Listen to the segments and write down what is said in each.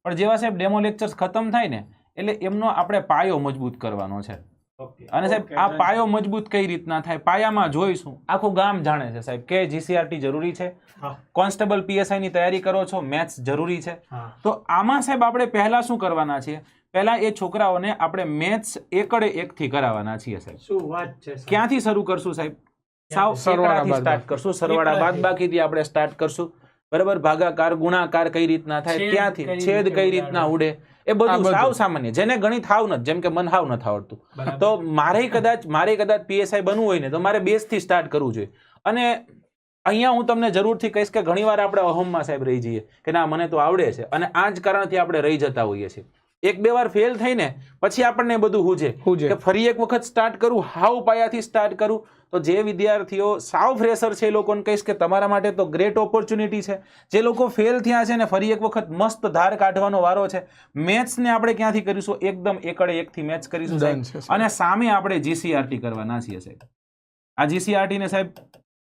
પણ જેવા સાહેબ ડેમો લેક્ચર્સ ખતમ થાય ને એટલે એમનો આપણે પાયો મજબૂત કરવાનો છે. અને સાહેબ આ પાયો મજબૂત કઈ રીતના થાય પાયામાં જોઈશું. આખું ગામ જાણે છે સાહેબ કે જીસીઆરટી જરૂરી છે, કોન્સ્ટેબલ પીએસઆઈ ની તૈયારી કરો છો, મેથ્સ જરૂરી છે. તો આમાં સાહેબ આપણે પહેલા શું કરવાના છીએ? પહેલા એ છોકરાઓને આપણે મેથ્સ એકડે એક થી કરાવવાના છીએ સાહેબ. શું વાત છે! ક્યાંથી શરૂ કરશું સાહેબ? સાવ સરવાળાથી સ્ટાર્ટ કરશું. સરવાળા બાદબાકીથી આપણે સ્ટાર્ટ કરશું. બરાબર, ભાગાકાર ગુણાકાર કઈ રીતના થાય ત્યાંથી, છેદ કઈ રીતના ઉડે, એ બધું સાવ સામાન્ય. જેને ગણિત હાવ નથી, જેમ કે મન હાવ નથી આવડતું, તો મારે કદાચ પીએસઆઈ બનવું હોય ને તો મારે બેઝ થી સ્ટાર્ટ કરવું જોઈએ. અને અહીંયા હું તમને જરૂરથી કહીશ કે ઘણીવાર આપણે અહમમાં સાહેબ રહી જઈએ કે ના મને તો આવડે છે, અને આ જ કારણથી આપણે રહી જતા હોઈએ છીએ. એક બે વાર ફેલ થઈને પછી આપણને બધું હુજે કે ફરી એક વખત સ્ટાર્ટ કરું, હાવ પાયાથી સ્ટાર્ટ કરું. તો જે વિદ્યાર્થીઓ સાવ ફ્રેશર છે એ લોકોને કહીશ કે તમારા માટે તો ગ્રેટ ઓપોર્ચ્યુનિટી છે. જે લોકો ફેલ થયા છે ને ફરી એક વખત મસ્ત ધાર કાઢવાનો વારો છે. મેથ્સને આપણે ક્યાંથી કરીશું? એકદમ એકડે એકથી મેથ્સ કરીશું સાહેબ. અને સામે આપણે જીસીઆરટી કરવાના છીએ સાહેબ. આ જીસીઆરટી ને સાહેબ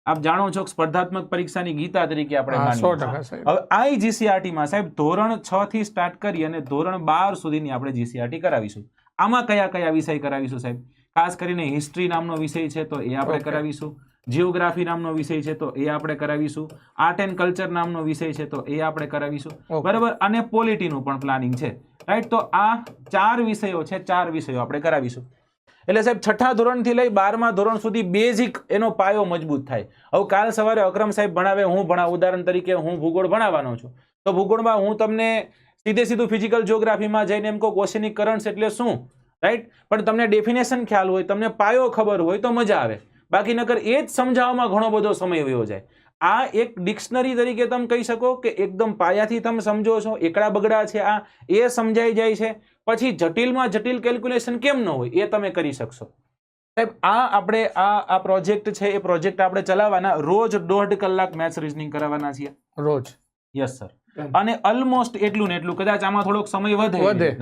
આપ જાણો છો સ્પર્ધાત્મક પરીક્ષાની ગીતા તરીકે આપણે માનીએ. હવે આ જીસીઆરટી માં સાહેબ ધોરણ 6 થી સ્ટાર્ટ કરી અને ધોરણ 12 સુધીની આપણે જીસીઆરટી કરાવીશું. આમાં કયા કયા વિષય કરાવીશું સાહેબ? ખાસ કરીને હિસ્ટ્રી નામનો વિષય છે તો એ આપણે કરાવીશું. જીઓગ્રાફી નામનો વિષય છે તો એ આપણે કરાવીશું. આર્ટ એન્ડ કલ્ચર નામનો વિષય છે તો એ આપણે કરાવીશું. બરાબર, અને પોલિટીનું પણ પ્લાનિંગ છે, રાઈટ? તો આ 4 વિષયો છે, 4 વિષયો આપણે કરાવીશું. એટલે સાહેબ 6થા ધોરણથી લઈ 12મા ધોરણ સુધી બેઝિક એનો પાયો મજબૂત થાય. હવે કાલ સવારે અકરમ સાહેબ ભણાવે, હું ભણાવું. ઉદાહરણ તરીકે હું ભૂગોળ ભણાવવાનો છું, તો ભૂગોળમાં હું તમને સીધું ફિઝિકલ જ્યોગ્રાફીમાં જઈને એમ કહું ઓશેનિક કરન્ટ્સ એટલે શું, રાઈટ? પણ તમને ડેફિનેશન ખ્યાલ હોય, તમને પાયો ખબર હોય તો મજા આવે. બાકી નકર એ જ સમજાવવામાં ઘણો બધો સમય વયો જાય. આ એક ડિક્શનરી તરીકે તમે કહી શકો કે એકદમ પાયાથી તમે સમજો છો, એકડા બગડા છે આ એ સમજાઈ જાય છે. પછી જટિલમાં જટિલ કેલ્ક્યુલેશન કેમ ન હોય એ તમે કરી શકશો સાહેબ. આ આપણે આ પ્રોજેક્ટ છે એ પ્રોજેક્ટ આપણે ચલાવવાના. રોજ 1.5 કલાક મેથ્સ રીઝનિંગ કરાવવાના છીએ રોજ. Yes sir. અને ઓલમોસ્ટ એટલું ને એટલું, કદાચ આમાં થોડોક સમય વધે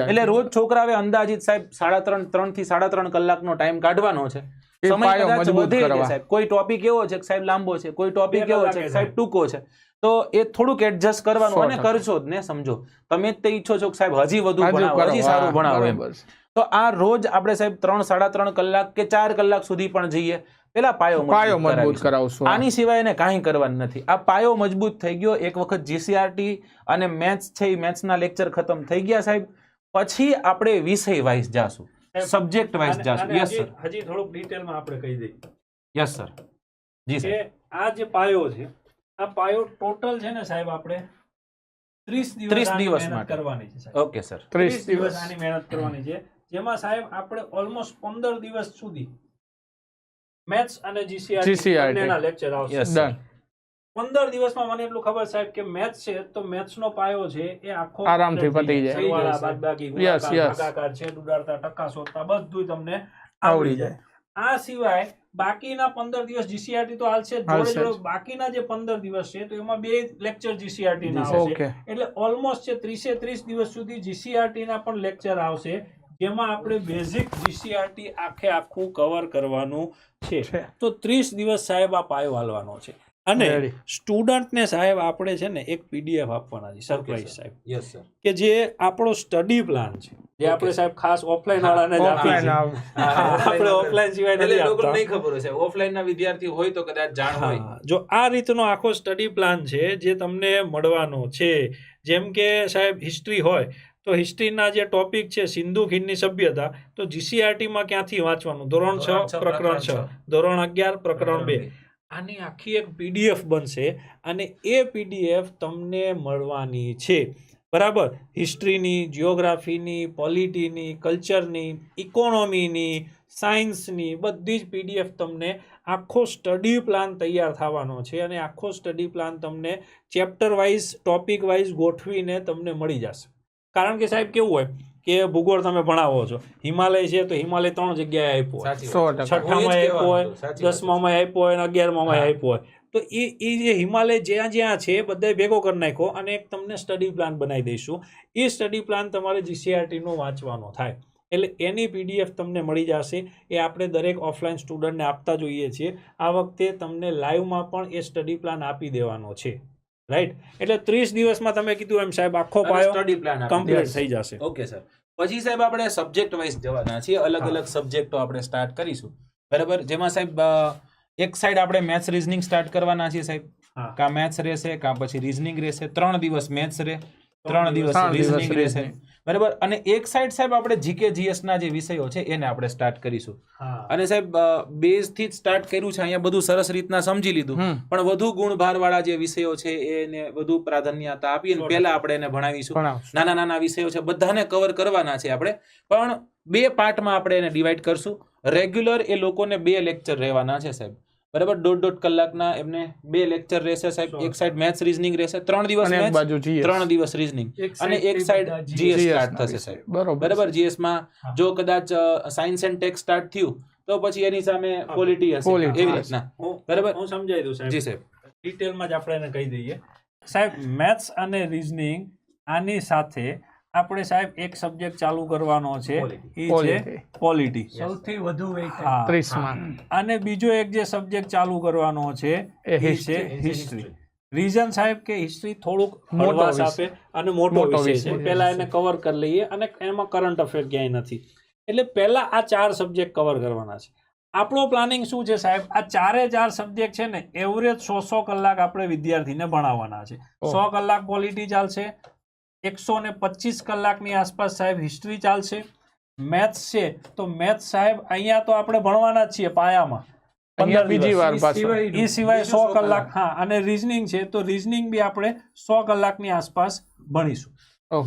એટલે રોજ છોકરાએ અંદાજિત સાહેબ 3.5 થી 3.5 કલાકનો ટાઈમ કાઢવાનો છે. સમય કદાચ વધે સાહેબ. કોઈ ટોપિક એવો છે કે સાહેબ લાંબો છે, કોઈ ટોપિક એવો છે કે સાહેબ ટૂંકો છે, તો એ થોડુંક એડજસ્ટ કરવાનું. અને કરશો જ ને, સમજો તમે જ તે ઈચ્છો છો કે સાહેબ હજી વધુ ભણાવો, હજી સારું ભણાવો એમ. તો આ રોજ આપણે સાહેબ 3-3.5 કલાક કે 4 કલાક સુધી પણ જઈએ. પેલા પાયો મજબૂત કરાવશું. આની સિવાય એને કાંઈ કરવાનું નથી. આ પાયો મજબૂત થઈ ગયો, એક વખત જીસીઆરટી અને મેથ્સ છે એ મેથ્સના લેક્ચર ખતમ થઈ ગયા સાહેબ, પછી આપણે વિષય વાઇઝ જાશું, સબ્જેક્ટ વાઇઝ જાશું. Yes sir. હજી થોડુંક ડિટેલમાં આપણે કહી દઈએ. Yes sir. જી સર. આ જે પાયો છે, આ પાયો ટોટલ છે ને સાહેબ આપણે 30 દિવસ માટે કરવાની છે સાહેબ. Okay sir. 30 દિવસ આની મહેનત કરવાની છે, જેમાં સાહેબ આપણે ઓલમોસ્ટ 15 દિવસ સુધી મેથ્સ અને જીસીઆરટી ના લેક્ચર આવશે. 15 દિવસમાં મને એટલું ખબર સાહેબ કે મેથ્સ છે તો મેથ્સ નો પાયો છે એ આખો આરામથી પતી જાય. સરવાળા બાદબાકી ગુણાકાર ભાગાકાર છેદ ઉડાડતા ટકા શોધતા બધું તમને આવડી જાય. આ સિવાય બાકીના 15 દિવસ જીસીઆરટી તો હાલશે જોડે બાકીના જે 15 દિવસ છે તો એમાં 2 લેક્ચર જીસીઆરટી ના આવશે. એટલે ઓલમોસ્ટ છે 30 દિવસ સુધી જીસીઆરટી ના પણ લેક્ચર આવશે, જેમાં આપણે બેઝિક જીસીઆરટી આખું કવર કરવાનું છે. તો 30 દિવસ સાહેબ આ પાયો હાલવાનો છે. અને સ્ટુડન્ટને સાહેબ આપણે છે ને એક પીડીએફ આપવાના છે સરપ્રાઈઝ સાહેબ. Yes sir. કે જે આપણો સ્ટડી પ્લાન છે, જે આપણે સાહેબ ખાસ ઓફલાઈન વાળાને જ આપીએ છીએ. આપણે ઓફલાઈન સિવાય નથી આપતા. લોકોને નહીં ખબર હશે, ઓફલાઈન ના વિદ્યાર્થી હોય તો કદાચ જાણ હોય. જો આ રીતનો આખો સ્ટડી પ્લાન છે જે તમને મળવાનો છે. જેમ કે સાહેબ હિસ્ટ્રી હોય તો હિસ્ટ્રીના જે ટોપિક છે સિંધુ ખીણની સભ્યતા, તો જીસીઆરટીમાં ક્યાંથી વાંચવાનું? ધોરણ 6 પ્રકરણ 6, ધોરણ 11 પ્રકરણ 2. આની આખી એક પીડીએફ બનશે અને એ પીડીએફ તમને મળવાની છે. બરાબર? હિસ્ટ્રીની, જીઓગ્રાફીની, પોલિટીની, કલ્ચરની, ઇકોનોમીની, સાયન્સની બધી જ પીડીએફ તમને આખો સ્ટડી પ્લાન તૈયાર થવાનો છે. અને આખો સ્ટડી પ્લાન તમને ચેપ્ટર વાઇઝ, ટોપિક વાઇઝ ગોઠવીને તમને મળી જશે. કારણ કે સાહેબ કેવું હોય કે ભૂગોળ તમે ભણાવો છો, હિમાલય છે તો હિમાલય 3 જગ્યાએ આપ્યો હોય, 6ઠામાં આપ્યો હોય, 10માં આપ્યો હોય અને 11માં આપ્યો હોય. તો એ જે હિમાલય જ્યાં છે બધા ભેગો કરી નાખો અને એક તમને સ્ટડી પ્લાન બનાવી દઈશું. એ સ્ટડી પ્લાન તમારે જીસીઆરટીનો વાંચવાનો થાય. એટલે એની પીડીએફ તમને મળી જશે. એ આપણે દરેક ઓફલાઈન સ્ટુડન્ટને આપતા જોઈએ છીએ. આ વખતે તમને લાઈવમાં પણ એ સ્ટડી પ્લાન આપી દેવાનો છે. રાઈટ. એટલે 30 દિવસમાં તમે કીધું એમ સાહેબ આખો પાયો સ્ટડી પ્લાન કમ્પ્લીટ થઈ જશે. Okay sir. પછી સાહેબ આપણે સબ્જેક્ટ વાઇઝ જવાના છીએ, અલગ અલગ સબ્જેક્ટો આપણે સ્ટાર્ટ કરીશું, બરાબર. જેમાં સાહેબ એક સાઈડ આપણે મેથ્સ રીઝનિંગ સ્ટાર્ટ કરવાના છીએ સાહેબ. કા મેથ્સ રહેશે કા પછી રીઝનિંગ રહેશે. 3 દિવસ મેથ્સ રહે, 3 દિવસ રીઝનિંગ રહેશે, બરાબર. અને એક સાઈડ સાહેબ આપણે જીકે જીએસ ના જે વિષયો છે એને આપણે સ્ટાર્ટ કરીશું. અને સાહેબ બેઝ થી જ સ્ટાર્ટ કર્યું છે, અહીંયા બધું સરસ રીતના સમજી લીધું, પણ વધુ ગુણભાર વાળા જે વિષયો છે એને વધુ પ્રાધાન્યતા આપીને પહેલા આપણે એને ભણાવીશું. નાના નાના વિષયો છે બધાને કવર કરવાના છે આપણે, પણ 2 પાર્ટમાં આપણે એને ડિવાઈડ કરશું. રેગ્યુલર એ લોકોને 2 લેક્ચર રહેવાના છે સાહેબ, બરાબર. 1.5 કલાકના એમને 2 લેક્ચર રહેશે સાહેબ. એક સાઈડ મેથ્સ રીઝનિંગ રહેશે, 3 દિવસ મેથ્સ, 3 દિવસ રીઝનિંગ, અને એક સાઈડ જીએસ સ્ટાર્ટ થશે સાહેબ, બરાબર. જીએસ માં જો કદાચ સાયન્સ એન્ડ ટેક સ્ટાર્ટ થયું તો પછી એની સામે પોલિટી હશે, એવી રીતના, બરાબર. હું સમજાવી દઉં સાહેબ. જી સાહેબ. ડિટેલમાં જ આપણે એને કહી દઈએ સાહેબ. મેથ્સ અને રીઝનિંગ આની સાથે આપણે સાહેબ એક સબ્જેક્ટ ચાલુ કરવાનો છે, એ છે પોલિટી, સૌથી વધુ વેઇટ 30 માર્ક. અને બીજો એક જે સબ્જેક્ટ ચાલુ કરવાનો છે એ છે હિસ્ટ્રી. રીઝન સાહેબ કે હિસ્ટ્રી થોડુંક હળવાશ આપે અને મોટો વિષય છે, પહેલા એને કવર કરી લઈએ, અને એમાં કરંટ અફેર ક્યાંય નથી, એટલે પહેલા આ 4 સબ્જેક્ટ કવર કરવાના છે. આપણો પ્લાનિંગ શું છે સાહેબ? આ 4 સબ્જેક્ટ છે ને એવરેજ 100 કલાક આપણે વિદ્યાર્થીને ભણાવવાના છે. 100 કલાક પોલિટી ચાલશે, 125 કલાકની આસપાસ સાહેબ હિસ્ટ્રી ચાલશે. મેથ્સ છે તો મેથ્સ સાહેબ અહીંયા તો આપણે ભણવાના જ છીએ પાયામાં, 15 બીજી વાર એ સિવાય 100 કલાક. હા, અને રીઝનિંગ છે તો રીઝનિંગ બી આપણે 100 કલાકની આસપાસ ભણીશું.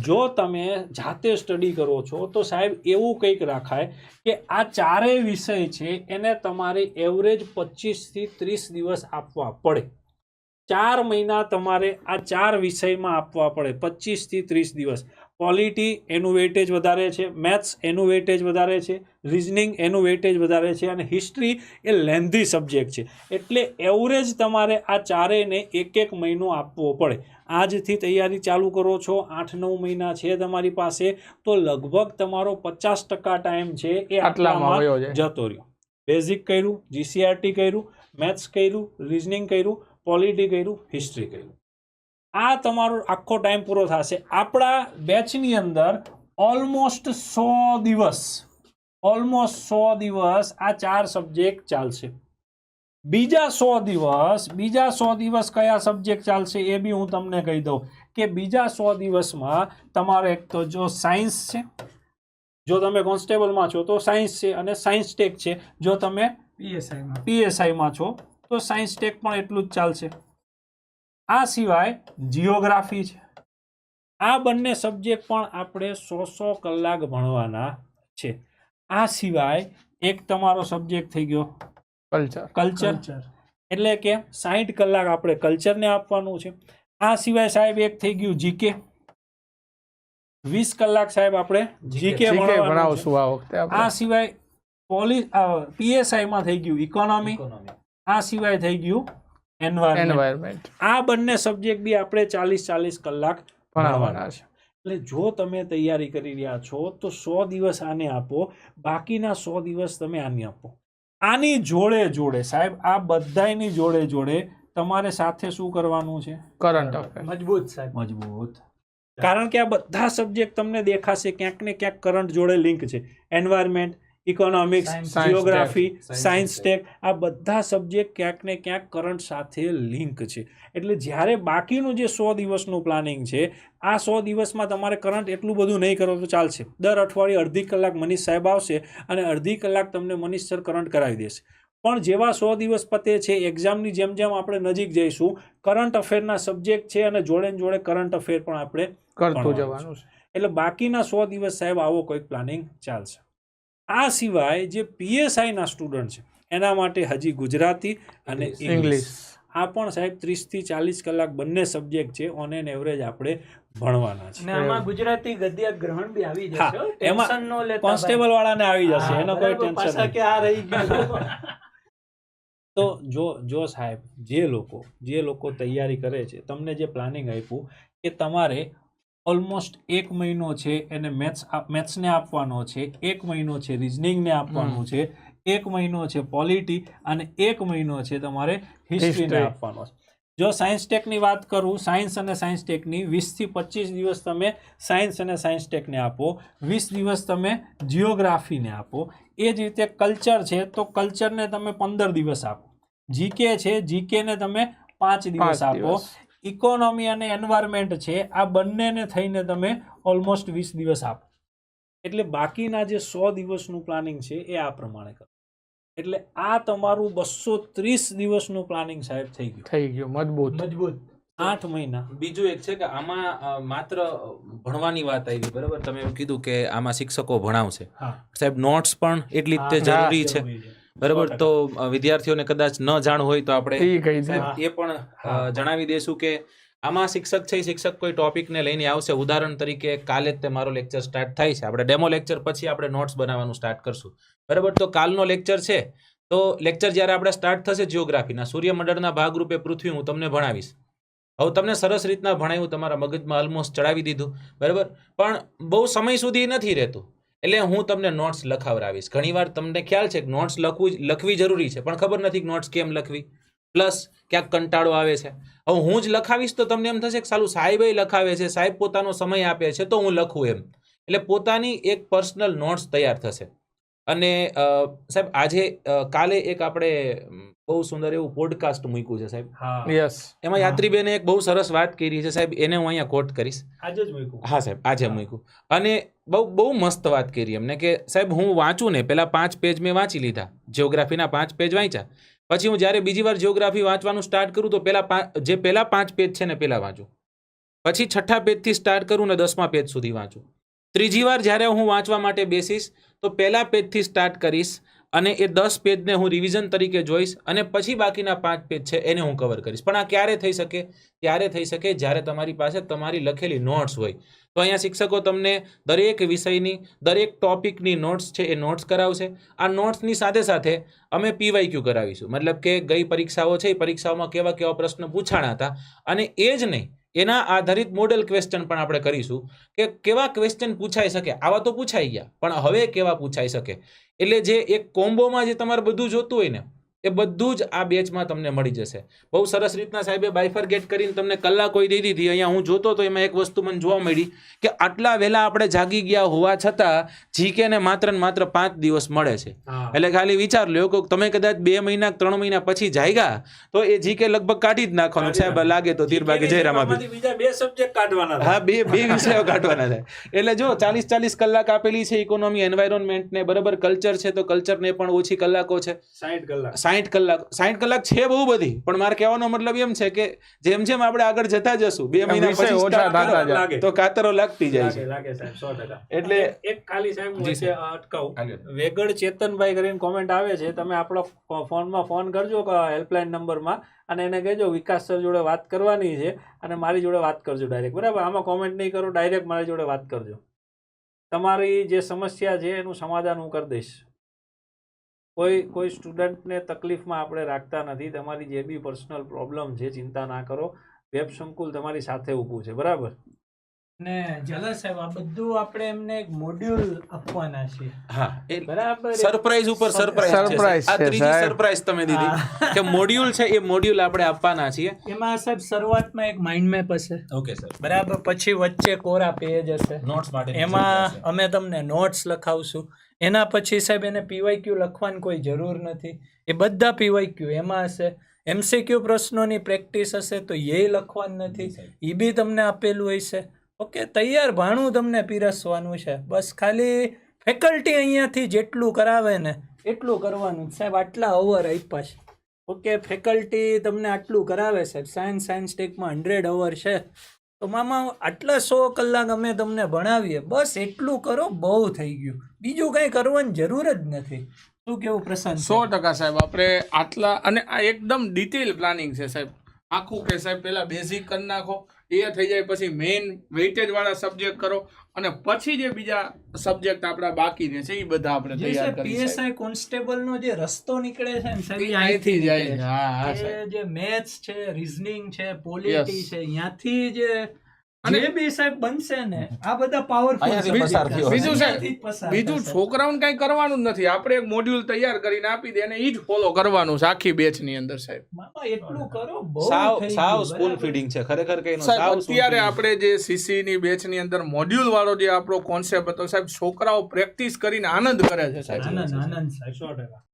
જો તમે જાતે સ્ટડી કરો છો તો સાહેબ એવું કંઈક રાખાય કે આ 4 વિષય છે એને તમારે એવરેજ 25 થી 30 દિવસ આપવા પડે. 4 મહિના તમારે આ 4 વિષયમાં આપવા પડે, 25 થી 30 દિવસ. પોલિટી એનું વેઇટેજ વધારે છે, મેથ્સ એનું વેઇટેજ વધારે છે, રીઝનિંગ એનું વેઇટેજ વધારે છે, અને હિસ્ટ્રી એ લેન્ધી સબ્જેક્ટ છે. એટલે એવરેજ તમારે આ 4ને 1 મહિનો આપવો પડે. આજથી તૈયારી ચાલુ કરો છો, 8-9 મહિના છે તમારી પાસે, તો લગભગ તમારો 50% ટાઈમ છે એ આટલામાં જતો રહ્યો. બેઝિક કર્યું, જીસીઆરટી કર્યું, મેથ્સ કર્યું, રીઝનિંગ કર્યું, પોલિટી કર્યું, હિસ્ટ્રી કર્યું. આ તમારો આખો ટાઈમ પૂરો થશે. આપણા બેચની અંદર ઓલમોસ્ટ 100 દિવસ આ 4 સબ્જેક્ટ ચાલશે. બીજા 100 દિવસ કયા સબ્જેક્ટ ચાલશે એ બી હું તમને કહી દઉં કે બીજા 100 દિવસમાં તમારે એક તો જો સાયન્સ છે, જો તમે કોન્સ્ટેબલમાં છો તો સાયન્સ છે, અને સાયન્સ ટેક છે. જો તમે પીએસઆઈમાં છો તો સાયન્સ ટેક પણ એટલું જ ચાલશે. આ સિવાય જીઓગ્રાફી છે. આ બંને સબ્જેક્ટ પણ આપણે 100 કલાક ભણવાના છે. આ સિવાય એક તમારો સબ્જેક્ટ થઈ ગયો કલ્ચર, એટલે કે 60 કલાક આપણે કલ્ચરને આપવાનું છે. આ સિવાય સાહેબ એક થઈ ગયું જીકે, 20 કલાક સાહેબ આપણે જીકે ભણાવશું આ વખતે. આ સિવાય પીએસઆઈમાં થઈ ગયું ઇકોનોમી. આ સિવાય થઈ ગયું એન્વાયરમેન્ટ. આ બંને સબ્જેક્ટ બી આપણે 40 કલાક ભણાવવાના છે. એટલે જો તમે તૈયારી કરી રહ્યા છો તો 100 દિવસ આને આપો, બાકીના 100 દિવસ તમે આને આપો. આની જોડે સાહેબ, આ બધાની જોડે તમારે સાથે શું કરવાનું છે? Current affair. મજબૂત. કારણ કે આ બધા સબ્જેક્ટ તમને દેખાશે ક્યાંક ને ક્યાંક કરંટ જોડે લિંક છે. Environment, economics, geography, science tech, આ બધા સબ્જેક્ટ ક્યાંક ને ક્યાંક કરંટ સાથે લિંક છે. એટલે જ્યારે બાકીનું જે 100 દિવસનું પ્લાનિંગ છે, આ 100 દિવસમાં તમારે કરંટ એટલું બધું નહીં કરો તો ચાલશે. દર અઠવાડિયે અડધી કલાક મનીષ સાહેબ આવશે અને અડધી કલાક તમને મનીષ સર કરંટ કરાવી દેશે. પણ જેવા 100 દિવસ પતે છે, એક્ઝામની જેમ આપણે નજીક જઈશું, કરંટ અફેરના સબ્જેક્ટ છે અને જોડે કરંટ અફેર પણ આપણે કરતું જવાનું છે. એટલે બાકીના 100 દિવસ સાહેબ આવો કોઈક પ્લાનિંગ ચાલશે. આ સિવાય જે પીએસઆઈના સ્ટુડન્ટ છે એના માટે હજી ગુજરાતી અને ઇંગ્લિશ, આ પણ સાહેબ 30 થી 40 કલાક બંને સબ્જેક્ટ છે ઓન એન એવરેજ આપણે ભણવાના છે. આમાં ગુજરાતી ગદ્ય ગ્રહણ બી આવી જશે. ટેન્શન નો લેતા, કોન્સ્ટેબલ વાળાને આવી જશે, એનો કોઈ ટેન્શન નહીં કે આ રહી ગયું. તો જો સાહેબ જે લોકો તૈયારી કરે છે, તમને જે પ્લાનિંગ આપ્યું કે તમારે ઓલમોસ્ટ 1 મહિનો છે એને મેથ્સને આપવાનો છે, 1 મહિનો છે રીઝનિંગને આપવાનું છે, 1 મહિનો છે પોલિટી, અને 1 મહિનો છે તમારે હિસ્ટ્રીને આપવાનો છે. જો સાયન્સ ટેકની વાત કરું, સાયન્સ અને સાયન્સ ટેકની 20 થી 25 દિવસ તમે સાયન્સ અને સાયન્સ ટેકને આપો, 20 દિવસ તમે જિયોગ્રાફીને આપો. એ જ રીતે કલ્ચર છે તો કલ્ચરને તમે 15 દિવસ આપો. જીકે છે, જીકેને તમે 5 દિવસ આપો. ઇકોનોમી અને એન્વાયરમેન્ટ છે, આ બંનેને થઈને તમે ઓલમોસ્ટ 20 દિવસ આપો. એટલે બાકીના જે 100 દિવસનું પ્લાનિંગ છે એ આ પ્રમાણે કરો. એટલે આ તમારું 230 દિવસનું પ્લાનિંગ સાહેબ થઈ ગયું મજબૂત 8 મહિના. બીજું એક છે કે આમાં માત્ર ભણવાની વાત આવી, બરાબર? તમે એવું કીધું કે આમાં શિક્ષકો ભણાવશે, સાહેબ નોટ્સ પણ એટલી જ તે જરૂરી છે, બરાબર? તો વિદ્યાર્થીઓને કદાચ ન જાણ હોય તો આપણે એ પણ જણાવી દઈશું કે આમાં શિક્ષક છે, શિક્ષક કોઈ ટોપિકને લઈને આવશે. ઉદાહરણ તરીકે કાલે જ તે મારો લેક્ચર સ્ટાર્ટ થાય છે, આપણે ડેમો લેક્ચર પછી આપણે નોટ્સ બનાવવાનું સ્ટાર્ટ કરશું, બરાબર? તો કાલનો લેક્ચર છે, તો લેક્ચર જ્યારે આપણે સ્ટાર્ટ થશે જિયોગ્રાફીના સૂર્યમંડળના ભાગરૂપે પૃથ્વી હું તમને ભણાવીશ. હવે તમને સરસ રીતના ભણાવ્યું, તમારા મગજમાં ઓલમોસ્ટ ચડાવી દીધું, બરાબર? પણ બહુ સમય સુધી નથી રહેતું, એટલે હું તમને નોટ્સ લખાવડાવીશ. ઘણીવાર તમને ખ્યાલ છે કે નોટ્સ લખવી જરૂરી છે, પણ ખબર નથી કે નોટ્સ કેમ લખવી, પ્લસ ક્યાંક કંટાળો આવે છે. હવે હું જ લખાવીશ તો તમને એમ થશે કે સાલું સાહેબ લખાવે છે, સાહેબ પોતાનો સમય આપે છે તો હું લખું એમ. એટલે પોતાની એક પર્સનલ નોટ્સ તૈયાર થશે. અને સાહેબ આજે કાલે એક આપણે બહુ સુંદર એવું પોડકાસ્ટ મૂક્યું છે સાહેબ. એમાં યાત્રીબેને એક બહુ સરસ વાત કરી છે સાહેબ, એને હું અહીંયા કોટ કરીશ. આજે જ મૂક્યું. હા સાહેબ, આજે મૂક્યું. અને બહુ મસ્ત વાત કરી એમને કે સાહેબ હું વાંચું ને, પેલા 5 પેજ મેં વાંચી લીધા, જિયોગ્રાફીના 5 પેજ વાંચ્યા. પછી હું જ્યારે બીજી વાર જિયોગ્રાફી વાંચવાનું સ્ટાર્ટ કરું તો પેલા 5 પેજ છે ને પેલા વાંચું, પછી 6થા પેજથી સ્ટાર્ટ કરું ને 10મા પેજ સુધી વાંચું. ત્રીજી વાર જ્યારે હું વાંચવા માટે બેસીશ તો પહેલા પેજથી સ્ટાર્ટ કરીશ અને એ 10 પેજને હું રિવિઝન તરીકે જોઈશ અને પછી બાકીના 5 પેજ છે એને હું કવર કરીશ. પણ આ ક્યારે થઈ શકે? ત્યારે થઈ શકે જ્યારે તમારી પાસે તમારી લખેલી નોટ્સ હોય. તો અહીંયા શિક્ષકો તમને દરેક વિષયની, દરેક ટોપિકની નોટ્સ છે એ નોટ્સ કરાવશે. આ નોટ્સની સાથે સાથે અમે PYQ કરાવીશું, મતલબ કે ગઈ પરીક્ષાઓ છે એ પરીક્ષાઓમાં કેવા કેવા પ્રશ્ન પૂછાણા હતા, અને એ જ નહીં એના આધારિત મોડેલ ક્વેશ્ચન પણ આપણે કરીશું કે કેવા ક્વેશ્ચન પૂછાઈ શકે. આવા તો પૂછાઈ ગયા, પણ હવે કેવા પૂછાઈ શકે. એટલે જે એક કોમ્બોમાં જે તમારે બધું જોતું હોય ને એ બધું જ આ બેચમાં તમને મળી જશે. બહુ સરસ રીતના સાહેબે બાયફરગેટ કરીને તમને કલાકો દઈ દીધી. અહીંયા હું જોતો તો એમાં એક વસ્તુ મને જોવા મળી કે આટલા વહેલા આપણે જાગી ગયા હોવા છતાં જીકે ને માત્ર 5 દિવસ મળે છે. એટલે ખાલી વિચાર લ્યો કે તમે કદાચ 2 મહિના 3 મહિના પછી જાગ્યા તો એ જીકે લગભગ કાઢી જ નાખવાનું સાહેબ, લાગે તો તીર બાકી જયરામાબી. બીજા 2 સબ્જેક્ટ કાઢવાના. હા, બે વિષયો કાઢવાના છે. એટલે જો 40 કલાક આપેલી છે ઇકોનોમી એન્વાયરમેન્ટ ને, બરાબર? કલ્ચર છે તો કલ્ચરને પણ ઓછી કલાકો છે, 60 કલાક છે બહુ બધી. પણ મારે કહેવાનો મતલબ એમ છે કે જેમ જેમ આપણે આગળ જતા જશું 2 મહિના પછી ઓછા થતા જાય તો કાતરો લાગતી જાય છે. લાગે સાહેબ 100%. એટલે એક ખાલી સાહેબ હું વચ્ચે અટકાવું. વેગડ ચેતનભાઈ કરીને કોમેન્ટ આવે છે, તમે આપણો ફોનમાં ફોન કરજો હેલ્પલાઇન નંબરમાં અને એને કહેજો વિકાસ સર જોડે વાત કરવાની છે અને મારી જોડે વાત કરજો ડાયરેક્ટ, બરાબર? આમાં કોમેન્ટ નહીં કરો, ડાયરેક્ટ મારી જોડે વાત કરજો. તમારી જે સમસ્યા છે એનું સમાધાન હું કરી દઈશ. કોઈ સ્ટુડન્ટને તકલીફમાં આપણે રાખતા નથી. તમારી જે બી પર્સનલ પ્રોબ્લેમ છે ચિંતા ના કરો, વેબ સંકુલ તમારી સાથે ઊભું છે, બરાબર? ને જલા સાહેબ, આ બધું આપણે એમને એક મોડ્યુલ આપવાના છે. હા, એ બરાબર. સરપ્રાઈઝ ઉપર સરપ્રાઈઝ. આ ત્રીજી સરપ્રાઈઝ તમે દીધી કે મોડ્યુલ છે, એ મોડ્યુલ આપણે આપવાના છીએ. એમાં સાહેબ શરૂઆતમાં એક માઇન્ડ મેપ હશે, ઓકે સર, બરાબર? પછી વચ્ચે કોરા પેજ હશે, નોટ્સ માટે એમાં અમે તમને નોટ્સ લખાવશું. એના પછી સાહેબ એને PYQ લખવાની કોઈ જરૂર નથી, એ બધા PYQ એમાં હશે. MCQ પ્રશ્નોની પ્રેક્ટિસ હશે તો એ લખવાનું નથી, એ બી તમને આપેલું હશે. ઓકે, તૈયાર ભાણું તમને પીરસવાનું છે. બસ ખાલી ફેકલ્ટી અહીંયાથી જેટલું કરાવે ને એટલું કરવાનું સાહેબ. આટલા અવર આપ્યા છે. ઓકે, ફેકલ્ટી તમને આટલું કરાવે સાહેબ. સાયન્સ ટેકમાં 100 અવર છે તો મામા આટલા 100 કલાક અમે તમને ભણાવીએ, બસ એટલું કરો, બહુ થઈ ગયું. બીજું કંઈ કરવાની જરૂર જ નથી. શું કેવું પ્રશાંત? 100% સાહેબ. આપણે આટલા, અને આ એકદમ ડિટેલ પ્લાનિંગ છે સાહેબ. આખું કે સાહેબ પહેલા બેઝિક કરી નાખો, એ થઈ જાય પછી મેઇન વેઇટેજ વાળા સબ્જેક્ટ કરો અને પછી જે બીજા સબ્જેક્ટ આપણા બાકી રહે છે એ બધા આપણે તૈયાર કરીએ. PSI કોન્સ્ટેબલ નો જે રસ્તો નીકળે છે ને સાહેબ, અહીંથી જાય. હા, જે મેથ્સ છે, રીઝનિંગ છે, પોલિટી છે, અહીંયાથી જે જે બી સાહેબ બનશે ને આ બધા પાવરફુલ અહીંયાથી પસાર થયો. બીજું સાહેબ બીજું છોકરાઓને કઈ કરવાનું જ નથી. આપણે એક મોડ્યુલ તૈયાર કરીને આપી દે અને ઈ જ ફોલો કરવાનું છે આખી બેચ ની અંદર સાહેબ. મામા એટલું કરો બહુ સાવ થઈ સાવ ગયું, સ્પૂન બરાબર. ફીડિંગ છે ખરેખર કઈ સાહેબ અત્યારે આપણે જે સીસી ની બેચ ની અંદર મોડ્યુલ વાળો જે આપણો કોન્સેપ્ટ હતો સાહેબ, છોકરાઓ પ્રેક્ટિસ કરીને આનંદ કરે છે સાહેબ. આનંદ સાહેબ. 100%.